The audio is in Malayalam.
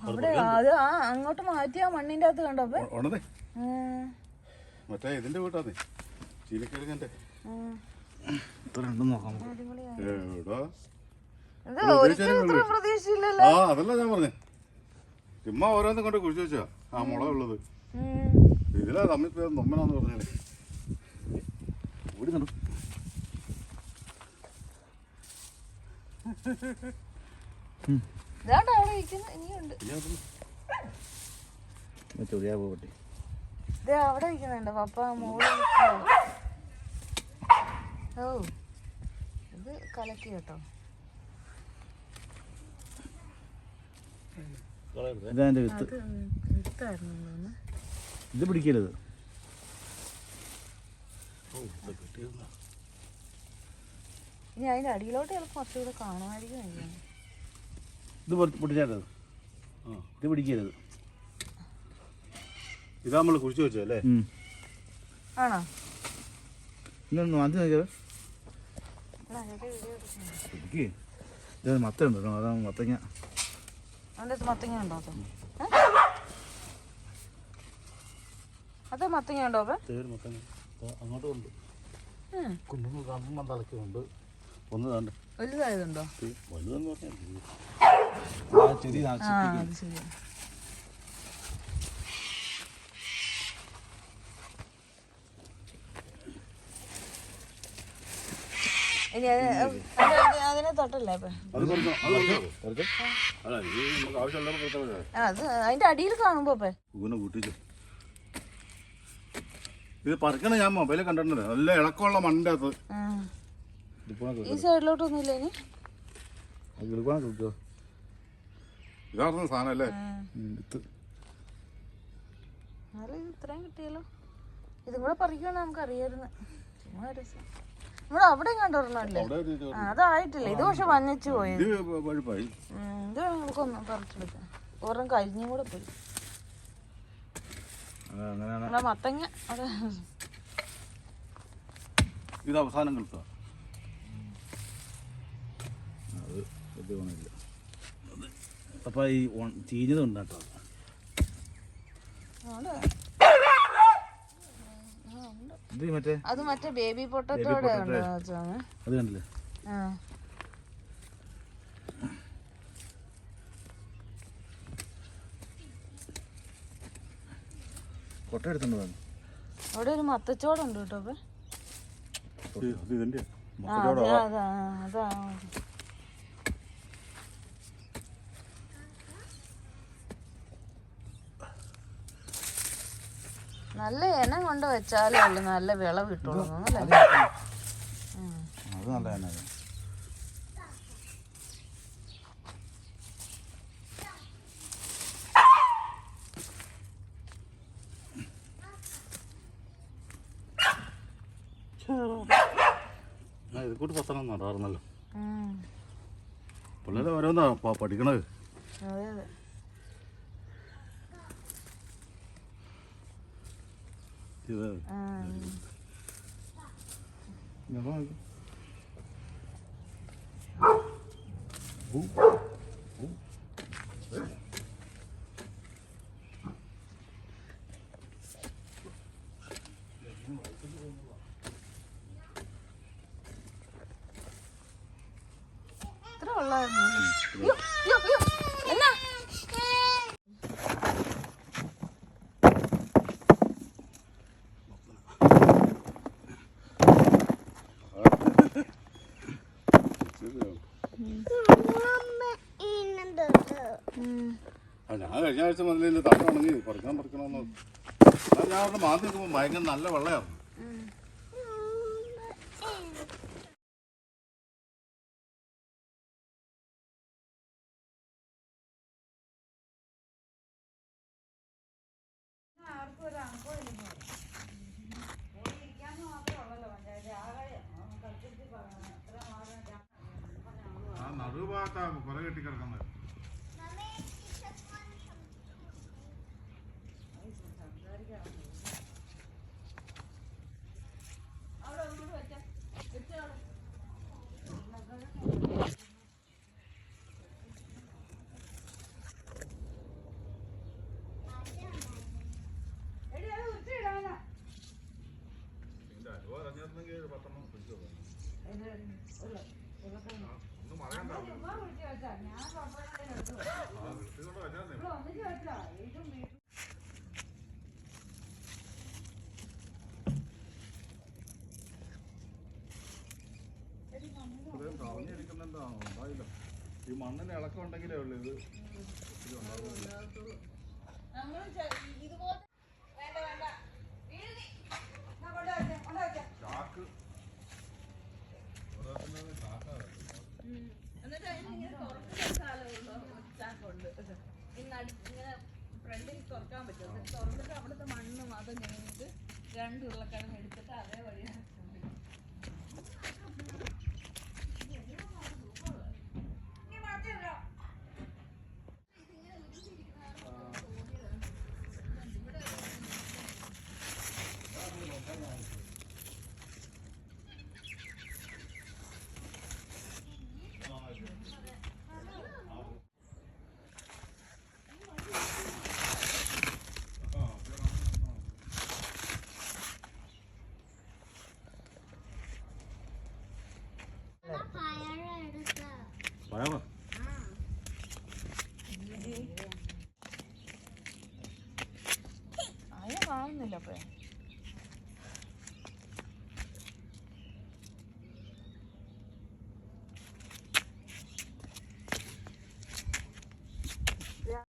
അവിടെ അത് അങ്ങോട്ട് മാറ്റി ആ മണ്ണിന്റെ അകത്ത് കണ്ടോ മറ്റേ ഇതിന്റെ വീട്ടാന്നേ ചീനിക്കിഴങ്ങന്റെ പ്രതീക്ഷയില്ലല്ലോ. അതല്ല ഞാൻ പറഞ്ഞേ ചുമ്മാ ഓരോന്നും കൊണ്ട് കുഴിച്ചു വെച്ചാ ആ മുളക് ഉള്ളത് ഇതിലാ തമ്മിൽ നൊമ്മനാന്ന് പറഞ്ഞാലേ ഓടി കണ്ടു. അവിടെ ഇരിക്കുന്നുണ്ട് പപ്പ മോള്. ഓ ഇത് കലക്കി കേട്ടോ. വിത്തായിരുന്നു ഇത് പിടിക്കരുത്. ഇനി അതിന്റെ അടിയിലോട്ട് ചിലപ്പോൾ കുറച്ചുകൂടെ കാണുമായിരിക്കും. ഇത് പൊട്ടിച്ചേട്ടത് ഇത് പിടിക്കരുത്. ഇതാ നമ്മള് കുഴിച്ചു വെച്ചല്ലേ? ആണോ? ഇതൊന്ന് മാറ്റി നോക്കിയത് ഇത് മത്തയുണ്ട് കേട്ടോ. അതാണ് മത്തങ്ങ. അതിൻ്റെ മത്തങ്ങ ഉണ്ടോ? അത് മത്തങ്ങ ഉണ്ടോ? അങ്ങോട്ടും ഉണ്ട്. കുഞ്ഞു കമ്പം തലക്കുണ്ട്. ഒന്ന് കണ്ട് വലുതായതുണ്ടോ? വലുതെന്ന് പറഞ്ഞാൽ ഇനി അതിനെ തൊട്ടല്ലേ അത് അതിന്റെ അടിയിൽ കാണുമ്പോ ഇത് പറിക്കണ ഞാൻ മൊബൈലിൽ കണ്ടിട്ടുണ്ട്. നല്ല ഇളക്കമുള്ള മണ്ണിന്റെ അകത്ത്. ഈ സൈഡിലോട്ടൊന്നും ഇല്ല. ഇനി ഇതാർന്ന സാധനം അല്ലേ? ഇത്രയും കിട്ടിയല്ലോ. ഇതും കൂടെ പറിക്കുവാണ് നമുക്ക് അറിയായിരുന്നു. ചുമ്മാ രസം. നമ്മുടെ അവിടെ കണ്ടോരണല്ലേ? അതായിട്ടില്ല. ഇത് പക്ഷെ വന്നിച്ചു പോയത്. ഇത് നമുക്കൊന്നും പറിച്ചെടുക്കാം. ഒരെണ്ണം കരിഞ്ഞും കൂടെ പോയി. മത്തങ്ങ ഇത് അവസാനം കിട്ടുക. അപ്പൊ ഈ ചീഞ്ഞതുണ്ട് കേട്ടോ. അത് മറ്റേ ബേബി പൊട്ടറ്റോടെ അത് കണ്ടില്ലേ? കൊട്ട എടുത്തോണ്ട് വന്നു. അവിടെ ഒരു മത്തച്ചോടുണ്ട് കേട്ടോ. അതാ നല്ല എനം കൊണ്ട് വെച്ചാലേ ഉള്ളു നല്ല വിളവ് കിട്ടുള്ളൂ. അത് നല്ല എണ്ണ. ഇത് കൂട്ട് പത്തനം നടാറുന്നല്ലോ. പിള്ളേരെ ഓരോന്നാ പഠിക്കണത്. ഇത്ര ഉള്ളായിരുന്നു. എന്നാ ഞാൻ കഴിഞ്ഞ ആഴ്ച മുതലേ തവണ പറിക്കണമെന്ന് ഞാൻ അവിടെ മാറ്റി നിൽക്കുമ്പോൾ ഭയങ്കര നല്ല വെള്ളമായിരുന്നു. നടുഭാഗത്താ കുറെ കെട്ടിക്കിടക്കുന്നത്. ഈ മണ്ണിന് ഇളക്കം ഉണ്ടെങ്കിലേ ഉള്ളൂ ഇത് ചാക്ക് എന്നിട്ട് ഇങ്ങനെ ചാക്കുണ്ട് ഇങ്ങനെ ഫ്രണ്ടിൽ തുറക്കാൻ പറ്റും തുറന്നിട്ട് അവിടുത്തെ മണ്ണ് മാത്രം കഴിഞ്ഞിട്ട് 2 ഉരുളക്കിഴങ്ങ് എടുത്തിട്ട് അതേ വഴി പഴമ അയ കാണുന്നില്ല അപ്പഴേ